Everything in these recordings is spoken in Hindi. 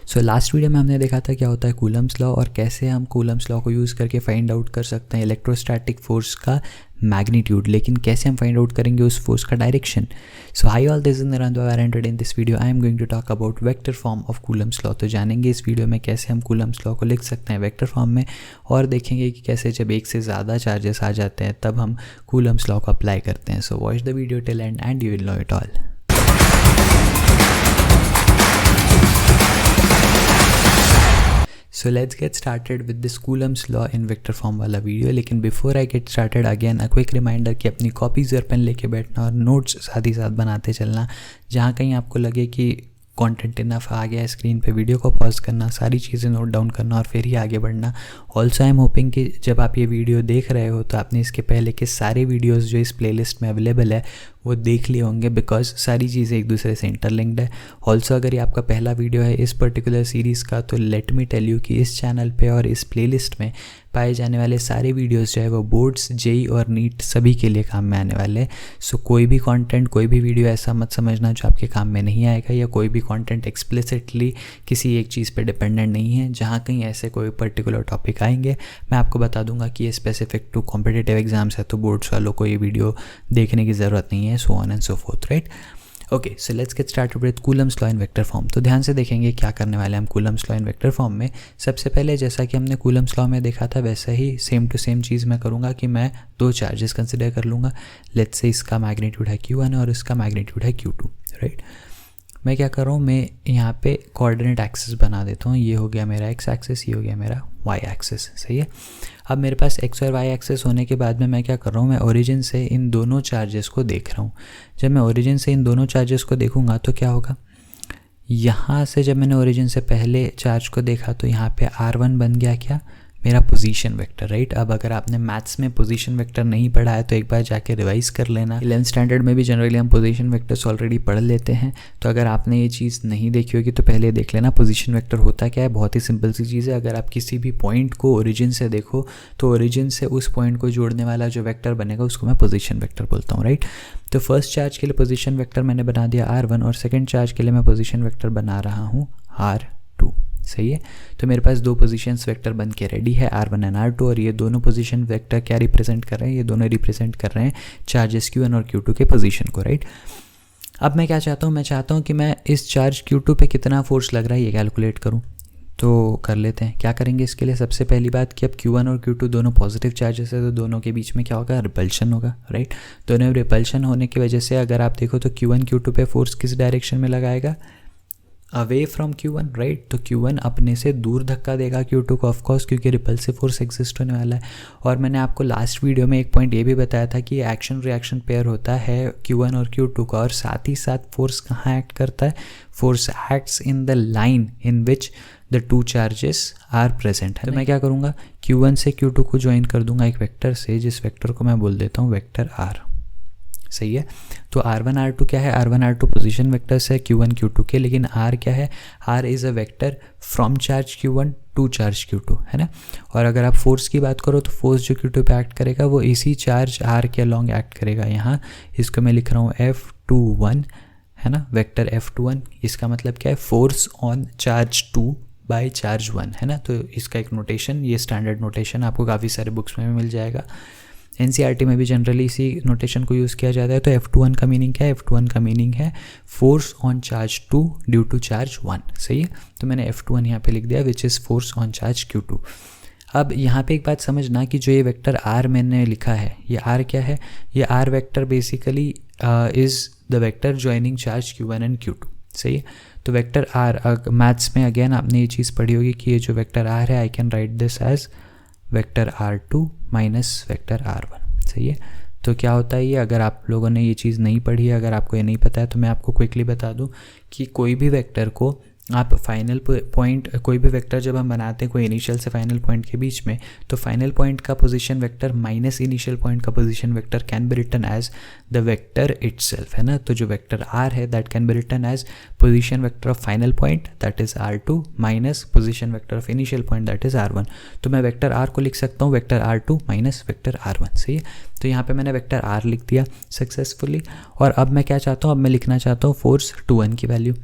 सो लास्ट वीडियो में हमने देखा था क्या होता है कूलम्स लॉ और कैसे हम कूलम्स लॉ को यूज़ करके फाइंड आउट कर सकते हैं इलेक्ट्रोस्टैटिक फोर्स का मैग्नीट्यूड, लेकिन कैसे हम फाइंड आउट करेंगे उस फोर्स का direction. So hi all, this is Niranjan Pawar and today in this video I am going to talk about vector form of Coulomb's law. तो जानेंगे इस वीडियो में कैसे हम कूलम्स लॉ को लिख सकते हैं वेक्टर फॉर्म में, और देखेंगे कि कैसे जब एक से ज़्यादा चार्जेस आ जाते हैं तब हम कूलम्स लॉ को अप्लाई करते हैं। So watch the video till end you will know it all. So let's get started with this Coulomb's law in vector form वाला वीडियो। लेकिन before I get started again a quick reminder कि अपनी कॉपीज़ और पेन लेके बैठना और नोट्स साथ ही साथ बनाते चलना। जहाँ कहीं आपको लगे कि कंटेंट इनफ आ गया है स्क्रीन पे, वीडियो को पॉज करना, सारी चीज़ें नोट डाउन करना और फिर ही आगे बढ़ना। ऑल्सो आई एम होपिंग कि जब आप ये वीडियो देख रहे हो तो आपने इसके पहले के सारे वीडियोस जो इस प्लेलिस्ट में अवेलेबल है वो देख लिए होंगे, बिकॉज सारी चीज़ें एक दूसरे से इंटरलिंक्ड है। ऑल्सो अगर ये आपका पहला वीडियो है इस पर्टिकुलर सीरीज़ का तो लेट मी टेल यू कि इस चैनल पे और इस प्लेलिस्ट में पाए जाने वाले सारे वीडियोस जो है वो बोर्ड्स, जेई और नीट सभी के लिए काम में आने वाले हैं। सो कोई भी कंटेंट, कोई भी वीडियो ऐसा मत समझना जो आपके काम में नहीं आएगा, या कोई भी कंटेंट एक्सप्लिसिटली किसी एक चीज़ पे डिपेंडेंट नहीं है। जहाँ कहीं ऐसे कोई पर्टिकुलर टॉपिक आएंगे मैं आपको बता दूंगा कि ये स्पेसिफिक टू कॉम्पिटिटिव एग्जाम्स है तो बोर्ड्स वालों को ये वीडियो देखने की ज़रूरत नहीं है, so on and so fourth, right. Okay, so let's get started with Coulomb's law in vector form. तो ध्यान से देखेंगे क्या करने वाले हैं हम Coulomb's law in vector form में। सबसे पहले जैसा कि हमने कूलम्स लॉ में देखा था वैसा ही सेम टू सेम चीज़ मैं करूँगा कि मैं दो चार्जेस कंसिडर कर लूँगा। लेट्स से इसका मैग्नीट्यूड है Q1 और इसका मैग्नीट्यूड है Q2, राइट। मैं क्या कर रहा हूँ, मैं यहाँ पे कोऑर्डिनेट एक्सिस बना देता हूँ। ये हो गया मेरा x एक्सिस, ये हो गया मेरा y एक्सिस, सही है। अब मेरे पास x और y एक्सिस होने के बाद में मैं क्या कर रहा हूँ, मैं ओरिजिन से इन दोनों चार्जेस को देख रहा हूँ। जब मैं ओरिजिन से इन दोनों चार्जेस को देखूँगा तो क्या होगा, यहाँ से जब मैंने ओरिजिन से पहले चार्ज को देखा तो यहाँ पे r1 बन गया क्या, मेरा पोजीशन वेक्टर, राइट। अब अगर आपने मैथ्स में पोजीशन वेक्टर नहीं पढ़ा है तो एक बार जाके रिवाइज कर लेना। 11th स्टैंडर्ड में भी जनरली हम पोजीशन वेक्टर्स ऑलरेडी पढ़ लेते हैं, तो अगर आपने ये चीज़ नहीं देखी होगी तो पहले देख लेना। पोजीशन वेक्टर होता क्या है, बहुत ही सिंपल सी चीज़ है। अगर आप किसी भी पॉइंट को ओरिजिन से देखो तो ओरिजिन से उस पॉइंट को जोड़ने वाला जो वेक्टर बनेगा उसको मैं पोजीशन वेक्टर बोलता हूँ, राइट। तो फर्स्ट चार्ज के लिए पोजीशन वेक्टर मैंने बना दिया R1 और सेकेंड चार्ज के लिए मैं पोजीशन वेक्टर बना रहा हूँ R2, सही है। तो मेरे पास दो पोजीशंस वेक्टर बन के रेडी है R1 एंड R2, और ये दोनों पोजीशन वेक्टर क्या रिप्रेजेंट कर रहे हैं, ये दोनों रिप्रेजेंट कर रहे हैं चार्जेस Q1 और Q2 के पोजीशन को, राइट। अब मैं क्या चाहता हूँ, मैं चाहता हूँ कि मैं इस चार्ज Q2 पे कितना फोर्स लग रहा है ये कैलकुलेट करूँ। तो कर लेते हैं। क्या करेंगे इसके लिए, सबसे पहली बात कि अब Q1 और Q2 दोनों पॉजिटिव चार्जेस है तो दोनों के बीच में क्या होगा, रिपल्शन होगा, राइट। दोनों रिपल्शन होने की वजह से अगर आप देखो तो Q1 Q2 पे फोर्स किस डायरेक्शन में लगाएगा, अवे फ्रॉम Q1, राइट। तो Q1 अपने से दूर धक्का देगा Q2 को, ऑफकोर्स, क्योंकि रिपल्सिव फोर्स एग्जिस्ट होने वाला है। और मैंने आपको लास्ट वीडियो में एक पॉइंट ये भी बताया था कि एक्शन रिएक्शन पेयर होता है Q1 और Q2 का, और साथ ही साथ फोर्स कहाँ एक्ट करता है, force acts in the line in which the two charges are present है। तो मैं क्या करूँगा, Q1 से Q2 को ज्वाइन कर दूंगा एक वेक्टर से, जिस वेक्टर को मैं बोल देता हूँ वेक्टर R, सही है। तो R1 R2 क्या है, R1 R2 पोजीशन वेक्टर्स है Q1 Q2 के, लेकिन R क्या है, R is a vector from charge Q1 to charge Q2, है ना। और अगर आप फोर्स की बात करो तो फोर्स जो Q2 पे एक्ट करेगा वो इसी चार्ज R के अलॉन्ग एक्ट करेगा। यहाँ इसको मैं लिख रहा हूँ F21, है ना, वेक्टर F21। इसका मतलब क्या है, force on charge 2 by charge 1, है ना। तो इसका एक नोटेशन, ये स्टैंडर्ड नोटेशन आपको काफ़ी सारे बुक्स में भी मिल जाएगा, NCERT में भी जनरली इसी नोटेशन को यूज़ किया जाता है। तो F21 का मीनिंग क्या है, F21 का मीनिंग है force on charge 2 due to charge 1, सही है। तो मैंने F21 यहाँ पे लिख दिया विच is force on charge Q2। अब यहाँ पे एक बात समझना कि जो ये वेक्टर R मैंने लिखा है, ये R क्या है, ये R vector basically is the vector joining charge Q1 and Q2, सही है। तो वेक्टर R, मैथ्स में अगेन आपने ये चीज़ पढ़ी होगी कि ये जो वेक्टर R है I can write this as vector R2 minus vector R1, सही है। तो क्या होता है ये, अगर आप लोगों ने ये चीज़ नहीं पढ़ी है, अगर आपको ये नहीं पता है तो मैं आपको क्विकली बता दूं कि कोई भी वेक्टर को आप फाइनल पॉइंट, कोई भी वेक्टर जब हम बनाते हैं कोई इनिशियल से फाइनल पॉइंट के बीच में, तो फाइनल पॉइंट का position vector minus initial point का position vector can be written as the vector itself, है ना। तो जो वेक्टर R है that can be written as position vector of final point that is R2 minus position vector of initial point that is R1। तो मैं वेक्टर R को लिख सकता हूँ vector R2 minus vector R1, सही है। तो यहाँ पे मैंने वेक्टर R लिख दिया सक्सेसफुली। और अब मैं क्या चाहता हूँ, अब मैं लिखना चाहता हूँ फोर्स 2 1 की वैल्यू।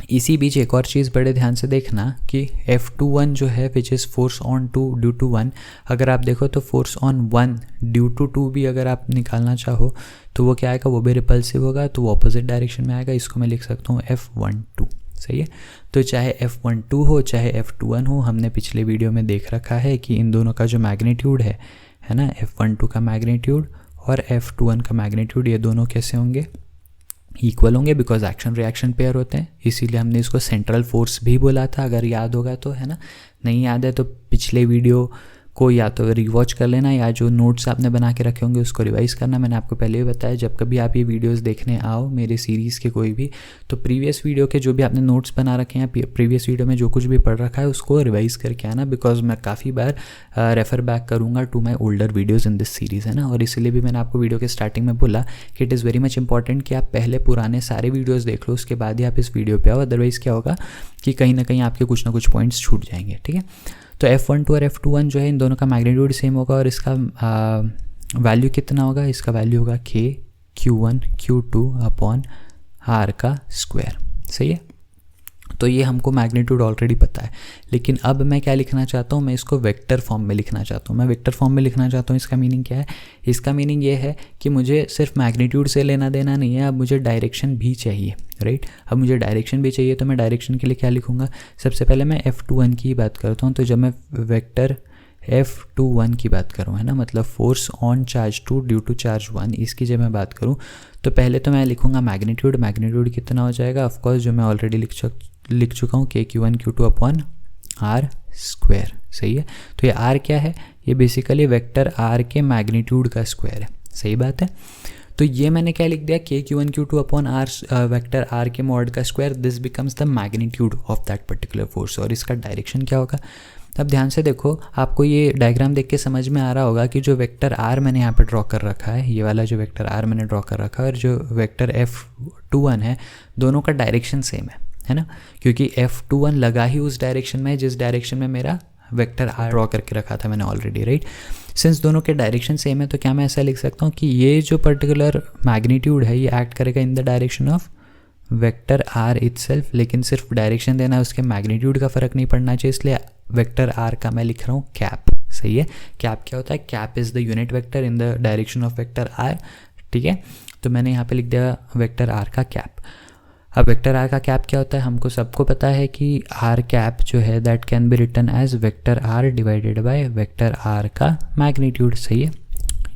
इसी बीच एक और चीज़ बड़े ध्यान से देखना कि F21 जो है which is force on 2 due to 1, अगर आप देखो तो फोर्स ऑन 1 ड्यू टू 2 भी अगर आप निकालना चाहो तो वो क्या आएगा, वो भी रिपल्सिव होगा, तो वो ऑपोजिट डायरेक्शन में आएगा। इसको मैं लिख सकता हूँ F12, सही है। तो चाहे F12 हो चाहे F21 हो, हमने पिछले वीडियो में देख रखा है कि इन दोनों का जो मैग्नीट्यूड है ना, F12 का मैग्नीट्यूड और F21 का मैग्नीट्यूड, ये दोनों कैसे होंगे, इक्वल होंगे, बिकॉज एक्शन रिएक्शन पेयर होते हैं। इसीलिए हमने इसको सेंट्रल फोर्स भी बोला था, अगर याद होगा तो, है ना। नहीं याद है तो पिछले वीडियो को या तो रिवॉच कर लेना, या जो नोट्स आपने बना के रखे होंगे उसको रिवाइज करना। मैंने आपको पहले भी बताया, जब कभी आप ये वीडियोस देखने आओ मेरे सीरीज़ के कोई भी, तो प्रीवियस वीडियो के जो भी आपने नोट्स बना रखे हैं, प्रीवियस वीडियो में जो कुछ भी पढ़ रखा है उसको रिवाइज करके आना, बिकॉज मैं काफ़ी बार रेफ़र बैक करूँगा to my older videos in this series, है ना। और इसलिए भी मैंने आपको वीडियो के स्टार्टिंग में बोला कि it is very much important कि आप पहले पुराने सारे वीडियोज़ देख लो, उसके बाद ही आप इस वीडियो पर आओ, अदरवाइज़ क्या होगा कि कहीं ना कहीं आपके कुछ ना कुछ पॉइंट्स छूट जाएंगे, ठीक है। तो F12 और F21 जो है इन दोनों का मैग्नीट्यूड सेम होगा, और इसका वैल्यू कितना होगा, इसका वैल्यू होगा K Q1 Q2 upon R का स्क्वायर, सही है। तो ये हमको मैग्नीट्यूड ऑलरेडी पता है, लेकिन अब मैं क्या लिखना चाहता हूँ, मैं इसको वेक्टर फॉर्म में लिखना चाहता हूँ। मैं वेक्टर फॉर्म में लिखना चाहता हूँ, इसका मीनिंग क्या है, इसका मीनिंग ये है कि मुझे सिर्फ मैग्नीट्यूड से लेना देना नहीं है, अब मुझे डायरेक्शन भी चाहिए, राइट। अब मुझे डायरेक्शन भी चाहिए, तो मैं डायरेक्शन के लिए क्या लिखूँगा, सबसे पहले मैं F21 की बात करता हूँ। तो जब मैं वेक्टर F21 की बात करूँ, है ना, मतलब force on charge 2 due to charge 1, इसकी जब मैं बात करूँ तो पहले तो मैं लिखूँगा मैग्नीट्यूड कितना हो जाएगा, ऑफकोर्स जो मैं ऑलरेडी लिख चुका हूँ, Q1 Q2 upon R square, सही है। तो ये R क्या है, ये बेसिकली वेक्टर R के मैग्नीट्यूड का स्क्वायर है, सही बात है। तो ये मैंने क्या लिख दिया, Q1 Q2 upon R vector R के मॉड का square, this becomes the magnitude of that particular force. और इसका डायरेक्शन क्या होगा, अब ध्यान से देखो, आपको ये डायग्राम देख के समझ में आ रहा होगा कि जो वेक्टर R मैंने यहाँ पे ड्रॉ कर रखा है, ये वाला जो वेक्टर R मैंने ड्रॉ कर रखा है, और जो वेक्टर F21 है, दोनों का डायरेक्शन सेम है ना, क्योंकि F21 लगा ही उस डायरेक्शन में जिस डायरेक्शन में मेरा वेक्टर R ड्रॉ करके रखा था मैंने ऑलरेडी, राइट। सिंस दोनों के डायरेक्शन सेम है, तो क्या मैं ऐसा लिख सकता हूँ कि ये जो पर्टिकुलर मैग्नीट्यूड है ये एक्ट करेगा इन the direction of vector R itself, लेकिन सिर्फ डायरेक्शन देना है, उसके मैग्नीट्यूड का फ़र्क नहीं पड़ना चाहिए, इसलिए वेक्टर R का मैं लिख रहा हूँ कैप, सही है। कैप क्या होता है, cap is the unit vector in the direction of vector R, ठीक है। तो मैंने यहाँ पे लिख दिया वेक्टर R का कैप। अब वेक्टर R का कैप क्या होता है, हमको सबको पता है कि R कैप जो है that can be written as vector R divided by vector R का मैग्नीट्यूड, सही है।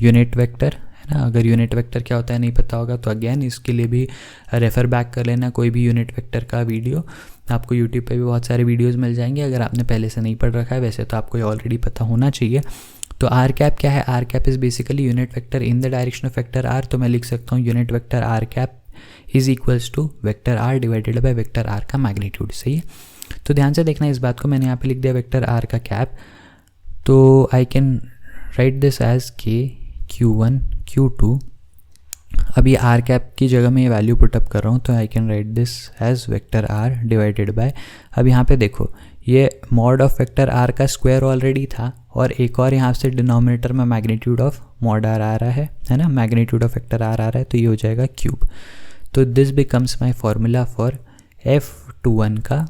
यूनिट वेक्टर है ना, अगर यूनिट वेक्टर क्या होता है नहीं पता होगा तो अगेन इसके लिए भी रेफ़र बैक कर लेना कोई भी यूनिट वेक्टर का वीडियो, आपको यूट्यूब पे भी बहुत सारे वीडियोस मिल जाएंगे अगर आपने पहले से नहीं पढ़ रखा है, वैसे तो आपको ये ऑलरेडी पता होना चाहिए। तो R कैप क्या है, R cap is basically unit vector in the direction of vector R, तो मैं लिख सकता हूँ unit vector R cap is equals to vector R divided by vector R का मैग्नीट्यूड, सही है। तो ध्यान से देखना इस बात को, मैंने यहाँ पे लिख दिया वेक्टर R का कैप, तो I can write this as K Q1 Q2। अब ये R कैप की जगह मैं ये वैल्यू पुटअप कर रहा हूँ, तो I can write this as vector R divided by, अब यहाँ पे देखो ये मॉड ऑफ वेक्टर R का स्क्वायर ऑलरेडी था, और एक और यहाँ से डिनोमिनेटर में मैग्नीट्यूड ऑफ मॉड R आ रहा है ना, मैग्नीट्यूड ऑफ वेक्टर R आ रहा है, तो ये हो जाएगा क्यूब। तो this becomes my formula for F21 का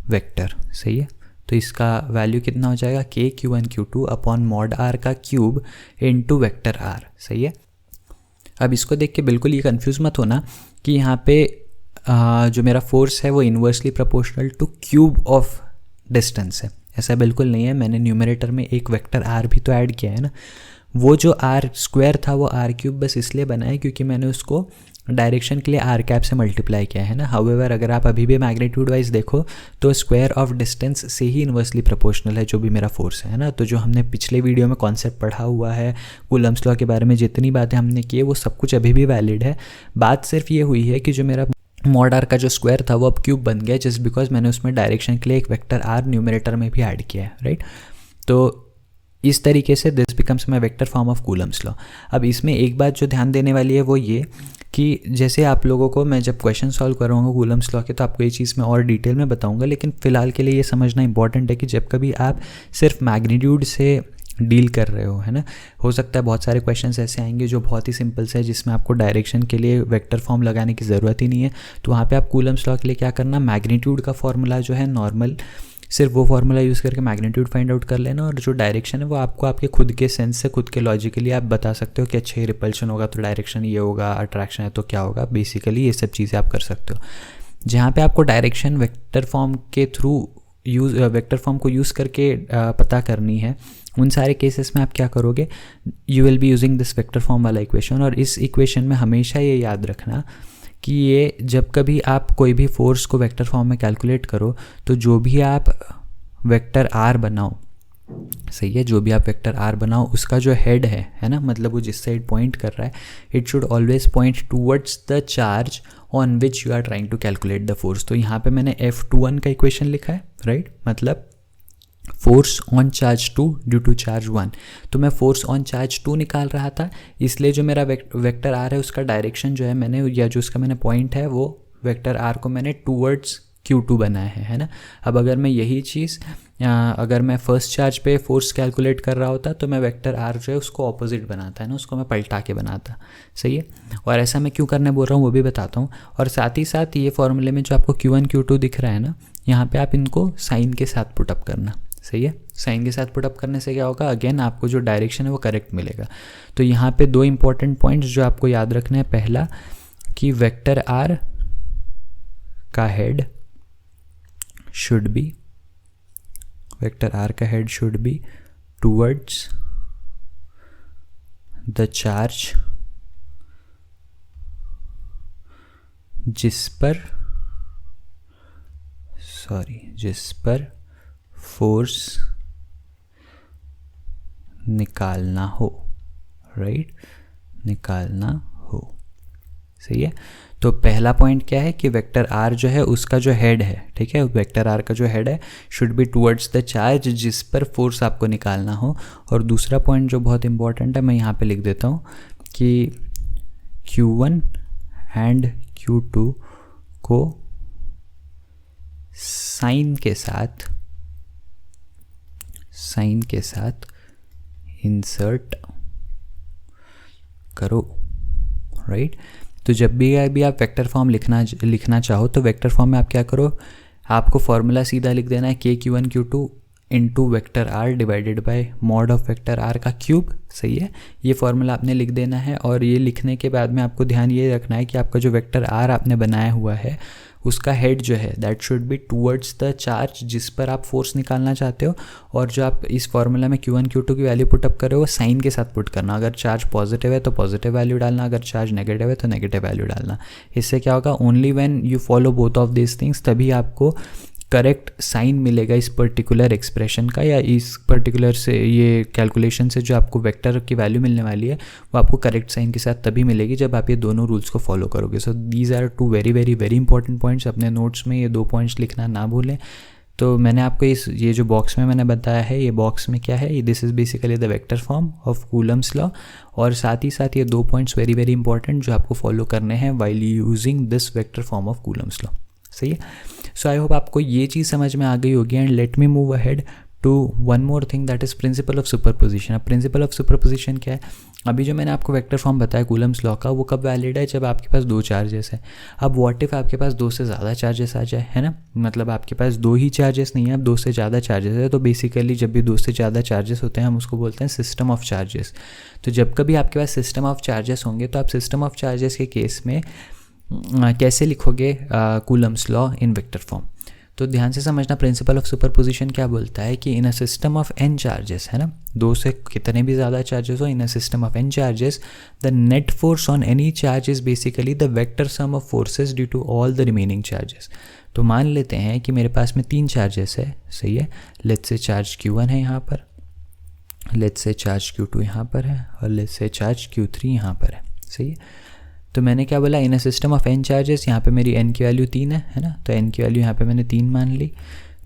वेक्टर, सही है। तो इसका वैल्यू कितना हो जाएगा, K Q1 Q2 upon mod R का क्यूब इनटू वेक्टर R, सही है। अब इसको देख के बिल्कुल ये कंफ्यूज मत होना कि यहाँ पे जो मेरा फोर्स है वो inversely proportional two cube of distance है, ऐसा बिल्कुल नहीं है। मैंने न्यूमरेटर में एक वेक्टर R भी तो ऐड किया है ना, वो जो R स्क्वायर था वो R क्यूब बस इसलिए बना है क्योंकि मैंने उसको डायरेक्शन के लिए R कैप से मल्टीप्लाई किया है ना। हाउएवर अगर आप अभी भी मैग्नीट्यूड वाइज देखो तो स्क्वायर ऑफ डिस्टेंस से ही इन्वर्सली प्रोपोर्शनल है जो भी मेरा फोर्स है ना। तो जो हमने पिछले वीडियो में कॉन्सेप्ट पढ़ा हुआ है कूलम्स लॉ के बारे में, जितनी बातें हमने की है वो सब कुछ अभी भी वैलिड है। बात सिर्फ ये हुई है कि जो मेरा मॉड R का जो स्क्वायर था वो अब क्यूब बन गया, जस्ट बिकॉज मैंने उसमें डायरेक्शन के लिए एक वेक्टर R न्यूमरेटर में भी ऐड किया है, राइट। तो इस तरीके से this becomes my vector form of Coulomb's law. अब इसमें एक बात जो ध्यान देने वाली है वो ये कि जैसे आप लोगों को मैं जब क्वेश्चन सॉल्व करूँगा कूलम्स लॉ के तो आपको ये चीज़ मैं और डिटेल में बताऊँगा, लेकिन फ़िलहाल के लिए ये समझना इंपॉर्टेंट है कि जब कभी आप सिर्फ मैग्नीट्यूड से डील कर रहे हो, है ना। हो सकता है बहुत सारे क्वेश्चंस ऐसे आएंगे जो बहुत ही सिंपल से है, जिसमें आपको डायरेक्शन के लिए वेक्टर फॉर्म लगाने की ज़रूरत ही नहीं है। तो वहाँ पे आप कूलम्स लॉ के लिए क्या करना, मैग्नीट्यूड का फॉर्मूला जो है नॉर्मल, सिर्फ वो फार्मूला यूज़ करके मैग्नीट्यूड फाइंड आउट कर लेना, और जो डायरेक्शन है वो आपको आपके खुद के सेंस से, खुद के लॉजिकली आप बता सकते हो कि अच्छा, रिपल्शन होगा तो डायरेक्शन ये होगा, अट्रैक्शन है तो क्या होगा। बेसिकली ये सब चीज़ें आप कर सकते हो। जहाँ पे आपको डायरेक्शन वेक्टर फॉर्म के थ्रू वेक्टर फॉर्म को यूज़ करके पता करनी है, उन सारे केसेस में आप क्या करोगे, you will be using this vector form वाला इक्वेशन। और इस इक्वेशन में हमेशा ये याद रखना कि ये जब कभी आप कोई भी फोर्स को वेक्टर फॉर्म में कैलकुलेट करो, तो जो भी आप वेक्टर आर बनाओ, सही है, जो भी आप वेक्टर आर बनाओ, उसका जो हेड है ना, मतलब वो जिस साइड पॉइंट कर रहा है, it should always point towards the charge on which you are trying to calculate the force. तो यहाँ पे मैंने F21 का इक्वेशन लिखा है, राइट, मतलब force on charge 2 due to charge 1। तो मैं फोर्स ऑन चार्ज 2 निकाल रहा था, इसलिए जो मेरा वेक्टर आर है उसका डायरेक्शन जो है मैंने, या जो उसका मैंने पॉइंट है, वो वेक्टर आर को मैंने टूवर्ड्स Q2 बनाया है ना। अब अगर मैं यही चीज़ अगर मैं फर्स्ट चार्ज पे फोर्स कैलकुलेट कर रहा होता, तो मैं वेक्टर आर जो है उसको ऑपोजिट बनाता है ना, उसको मैं पलटा के बनाता, सही है। और ऐसा मैं क्यों करने बोल रहा हूँ वो भी बताता हूँ। और साथ ही साथ ये फॉर्मूले में जो आपको Q1 Q2 दिख रहा है ना, यहाँ पे आप इनको साइन के साथ पुटअप करना, सही है। साइन के साथ पुटअप करने से क्या होगा, अगेन आपको जो डायरेक्शन है वो करेक्ट मिलेगा। तो यहाँ पे दो इंपॉर्टेंट पॉइंट्स जो आपको याद रखना है, पहला कि वेक्टर आर का head should be, vector R का head should be towards the charge जिस पर फोर्स निकालना हो, राइट, निकालना हो, सही है। तो पहला पॉइंट क्या है कि वेक्टर आर जो है उसका जो हेड है, ठीक है, वेक्टर आर का जो हेड है should be towards the charge जिस पर फोर्स आपको निकालना हो। और दूसरा पॉइंट जो बहुत इंपॉर्टेंट है, मैं यहाँ पे लिख देता हूँ कि Q1 एंड Q2 को साइन के साथ इंसर्ट करो, राइट। तो जब भी आप वेक्टर फॉर्म लिखना चाहो, तो वेक्टर फॉर्म में आप क्या करो, आपको फॉर्मूला सीधा लिख देना है K_Q1 Q2 into vector R divided by mod of vector R का क्यूब, सही है। ये फॉर्मूला आपने लिख देना है। और ये लिखने के बाद में आपको ध्यान ये रखना है कि आपका जो वेक्टर आर आपने बनाया हुआ है उसका हेड जो है that should be towards the charge जिस पर आप फोर्स निकालना चाहते हो। और जो आप इस फॉर्मूला में Q1 Q2 की वैल्यू पुटअप कर रहे हो, साइन के साथ पुट करना। अगर चार्ज पॉजिटिव है तो पॉजिटिव वैल्यू डालना, अगर चार्ज नेगेटिव है तो नेगेटिव वैल्यू डालना। इससे क्या होगा, only when you follow both of this things, तभी आपको करेक्ट साइन मिलेगा इस पर्टिकुलर एक्सप्रेशन का, या इस पर्टिकुलर से ये कैलकुलेशन से जो आपको वेक्टर की वैल्यू मिलने वाली है वो आपको करेक्ट साइन के साथ तभी मिलेगी जब आप ये दोनों रूल्स को फॉलो करोगे। So these are two very very very important points. अपने नोट्स में ये 2 पॉइंट्स लिखना ना भूलें। तो मैंने आपको ये जो बॉक्स में मैंने बताया है, ये बॉक्स में क्या है, this is basically the vector form of Coulomb's law. और साथ ही साथ ये 2 पॉइंट्स वेरी वेरी इंपॉर्टेंट जो आपको फॉलो करने हैं while using this vector form of Coulomb's law, सही है। सो आई होप आपको ये चीज़ समझ में आ गई होगी। And let me move ahead to one more thing, that is principle of superposition. अब प्रिंसिपल ऑफ सुपरपोजिशन क्या है, अभी जो मैंने आपको वेक्टर फॉर्म बताया कूलम्स लॉ का, वो कब वैलिड है, जब आपके पास 2 चार्जेस है। अब व्हाट इफ आपके पास 2 से ज़्यादा चार्जेस आ जाए, है ना, मतलब आपके पास 2 ही चार्जेस नहीं है, अब 2 से ज़्यादा चार्जेस है। तो बेसिकली जब भी 2 से ज़्यादा चार्जेस होते हैं हम उसको बोलते हैं सिस्टम ऑफ चार्जेस। तो जब कभी आपके पास सिस्टम ऑफ चार्जेस होंगे तो आप सिस्टम ऑफ चार्जेस के केस में कैसे लिखोगे Coulomb's law in vector form. तो ध्यान से समझना, प्रिंसिपल ऑफ सुपरपोजिशन क्या बोलता है कि in a system of n charges, है ना, 2 से कितने भी ज़्यादा चार्जेस हो, in a system of n charges the net force on any charge is basically the vector sum of forces due to all the remaining charges. तो मान लेते हैं कि मेरे पास में 3 चार्जेस है, सही है। लेट्स से चार्ज Q1 है यहाँ पर, लेट्स से चार्ज Q2 यहाँ पर है, और लेट्स से चार्ज Q3 यहाँ पर है, सही है। तो मैंने क्या बोला, in a system of n charges, यहाँ पे मेरी n की वैल्यू 3 है ना, तो n की वैल्यू यहाँ पे मैंने 3 मान ली।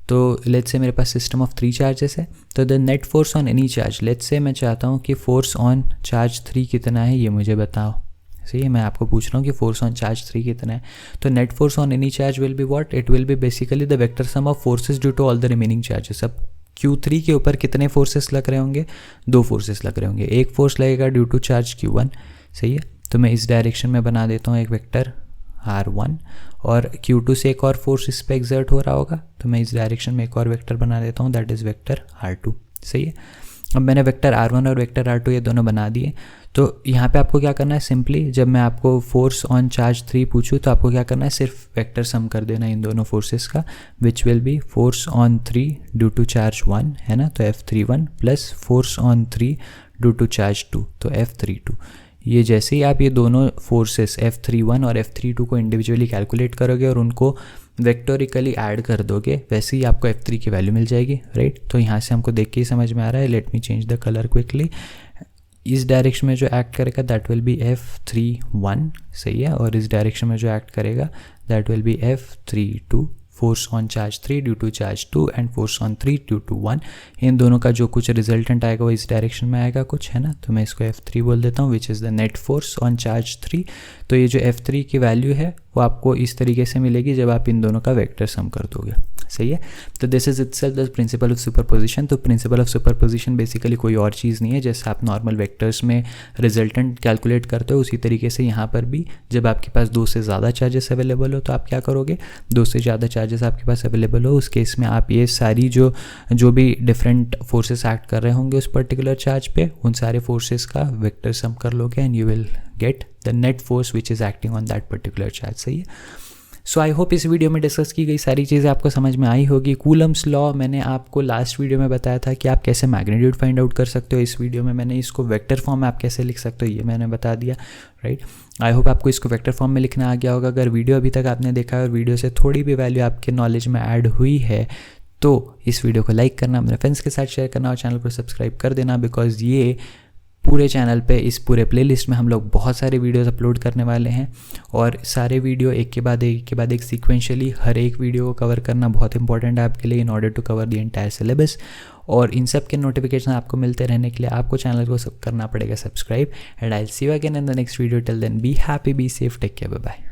तो लेट्स से मेरे पास सिस्टम ऑफ 3 चार्जेस है, तो the net force on any charge, let's say मैं चाहता हूँ कि फोर्स ऑन चार्ज 3 कितना है ये मुझे बताओ, सही है। मैं आपको पूछ रहा हूँ कि फोर्स ऑन चार्ज 3 कितना है। तो net force on any charge will be what, it will be basically the vector sum of forces due to all the remaining charges. अब Q3 के ऊपर कितने फोर्सेस लग रहे होंगे, 2 फोर्सेस लग रहे होंगे। एक फोर्स लगेगा ड्यू टू चार्ज Q1, सही है। तो मैं इस डायरेक्शन में बना देता हूँ एक वेक्टर R1, और Q2 से एक और फोर्स इस पर एग्जर्ट हो रहा होगा, तो मैं इस डायरेक्शन में एक और वेक्टर बना देता हूँ, दैट इज़ वेक्टर R2, सही है। अब मैंने वेक्टर R1 और वेक्टर R2 ये दोनों बना दिए। तो यहाँ पे आपको क्या करना है, सिंपली जब मैं आपको फोर्स ऑन चार्ज 3 पूछूँ तो आपको क्या करना है, सिर्फ वेक्टर सम कर देना इन दोनों फोर्सेस का, which will be force on 3 due to charge 1, है ना, तो F31 plus force on 3 due to charge 2, तो F32। ये जैसे ही आप ये दोनों फोर्सेस F31 और F32 को इंडिविजुअली कैलकुलेट करोगे और उनको वेक्टोरिकली ऐड कर दोगे, वैसे ही आपको F3 की वैल्यू मिल जाएगी, राइट। तो यहाँ से हमको देख के ही समझ में आ रहा है, let me change the colour quickly. इस डायरेक्शन में जो एक्ट करेगा दैट विल बी F31, सही है, और इस डायरेक्शन में जो एक्ट करेगा that will be F32, force on charge 3 due to charge 2 and force on 3 due to 1। इन दोनों का जो कुछ रिजल्टेंट आएगा वो इस डायरेक्शन में आएगा कुछ, है ना, तो मैं इसको F3 बोल देता हूँ, which is the net force on charge 3। तो ये जो F3 की वैल्यू है वो आपको इस तरीके से मिलेगी जब आप इन दोनों का वेक्टर सम कर दोगे, सही है। तो this is itself the principal of superposition. तो प्रिंसिपल ऑफ सुपरपोजिशन बेसिकली कोई और चीज़ नहीं है, जैसे आप नॉर्मल वेक्टर्स में रिजल्टेंट कैलकुलेट करते हो उसी तरीके से यहाँ पर भी जब आपके पास 2 से ज़्यादा चार्जेस अवेलेबल हो तो आप क्या करोगे, 2 से ज़्यादा चार्जेस आपके पास अवेलेबल हो उस केस में आप ये सारी जो भी डिफरेंट फोर्सेस एक्ट कर रहे होंगे उस पर्टिकुलर चार्ज पे, उन सारे फोर्सेस का वेक्टर सम कर लोगे and you will get the net force which is acting on that particular charge, सही है। सो आई होप इस वीडियो में डिस्कस की गई सारी चीज़ें आपको समझ में आई होगी। कूलम्स लॉ मैंने आपको लास्ट वीडियो में बताया था कि आप कैसे मैग्नीट्यूड फाइंड आउट कर सकते हो। इस वीडियो में मैंने इसको वेक्टर फॉर्म में आप कैसे लिख सकते हो ये मैंने बता दिया, राइट। आई होप आपको इसको वेक्टर फॉर्म में लिखना आ गया होगा। अगर वीडियो अभी तक आपने देखा है और वीडियो से थोड़ी भी वैल्यू आपके नॉलेज में ऐड हुई है तो इस वीडियो को लाइक करना, अपने फ्रेंड्स के साथ शेयर करना और चैनल को सब्सक्राइब कर देना, बिकॉज ये पूरे चैनल पे इस पूरे प्लेलिस्ट में हम लोग बहुत सारे वीडियोस अपलोड करने वाले हैं और सारे वीडियो एक के बाद एक सीक्वेंशियली हर एक वीडियो को कवर करना बहुत इंपॉर्टेंट है आपके लिए in order to cover the entire syllabus. और इन सब के नोटिफिकेशन आपको मिलते रहने के लिए आपको चैनल को करना पड़ेगा subscribe. And I will see you again in the next video. Till then be happy, be safe, take care, bye bye.